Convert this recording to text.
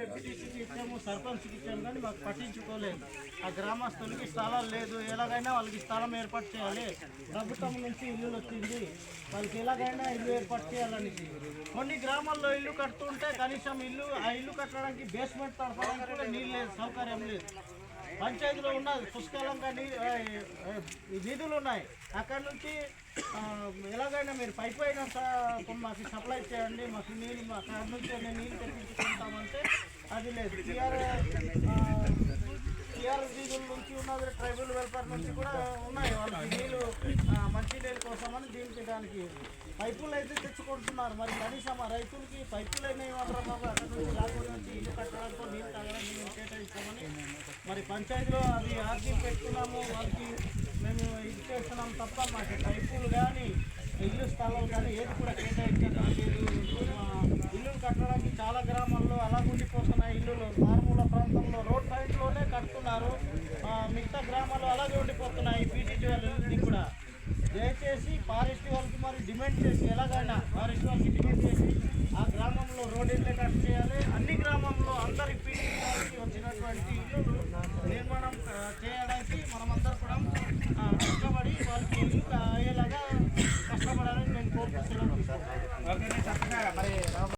ఎంపీటీసీకి ఇచ్చాము, సర్పంచ్కి ఇచ్చాము, కానీ మాకు పట్టించుకోలేదు. ఆ గ్రామస్తులకి స్థలాలు లేదు, ఎలాగైనా వాళ్ళకి స్థలం ఏర్పాటు చేయాలి, ప్రభుత్వం నుంచి ఇల్లులు వచ్చింది, వాళ్ళకి ఎలాగైనా ఇల్లు ఏర్పాటు చేయాలని. కొన్ని గ్రామాల్లో ఇల్లు కడుతుంటే కనీసం ఆ ఇల్లు కట్టడానికి బేస్మెంట్ తడపడానికి కూడా నీళ్ళు లేదు, సౌకర్యం లేదు. పంచాయతీలో ఉన్న పుష్కలంగా నిధులు ఉన్నాయి, అక్కడ నుంచి ఎలాగైనా మీరు పైప్ అయినా మాకు సప్లై చేయండి, మాకు నీళ్ళు అక్కడ నుంచి నీళ్ళు తెప్పించుకుంటామంటే అది లేదు. టీఆర్ఎస్ నిధుల నుంచి ఉన్నది, ట్రైబల్ వెల్ఫేర్ నుంచి కూడా ఉన్నాయి వాళ్ళకి నీళ్ళు, మంచినీళ్ళ కోసమని దానికి పైపులు అయితే తెచ్చుకుంటున్నారు. మరి కనీసం ఆ రైతులకి పైపులు అయినా ఇవ్వడం బాబు, అక్కడ నుంచి రాకుండా నుంచి ఇల్లు కట్టడానికి నీళ్ళు తాగడానికి మేము కేటాయిస్తామని మరి పంచాయతీలో అది ఆర్జీ పెట్టుకున్నాము, వాళ్ళకి మేము ఇది చేస్తున్నాం తప్ప మాకు పైపులు కానీ ఇల్లు స్థలాలు కానీ ఏది కూడా కేటాయించడం లేదు. ఇల్లులు కట్టడానికి చాలా గ్రామాల్లో అలా ఉండిపోతున్నాయి ఇల్లులు, మారుమూల ప్రాంతంలో రోడ్ సైడ్లోనే కడుతున్నారు, మిగతా గ్రామాల్లో అలాగే ఉండిపోతున్నాయి. పీటీటీ వాళ్ళని కూడా దయచేసి ఫారెస్ట్ వాళ్ళకి మరి డిమాండ్ చేసి, ఎలాగైనా ఫారెస్ట్ వాళ్ళకి డిమాండ్ చేసి ఆ గ్రామంలో రోడ్ ఇళ్ళే కట్ చేయాలి. అన్ని గ్రామంలో అందరి పీటీటీ వాళ్ళకి వచ్చినటువంటి ఇల్లులు నిర్మాణం చేయడానికి మనమందరం కూడా కష్టపడి వాళ్ళకి ఇల్లు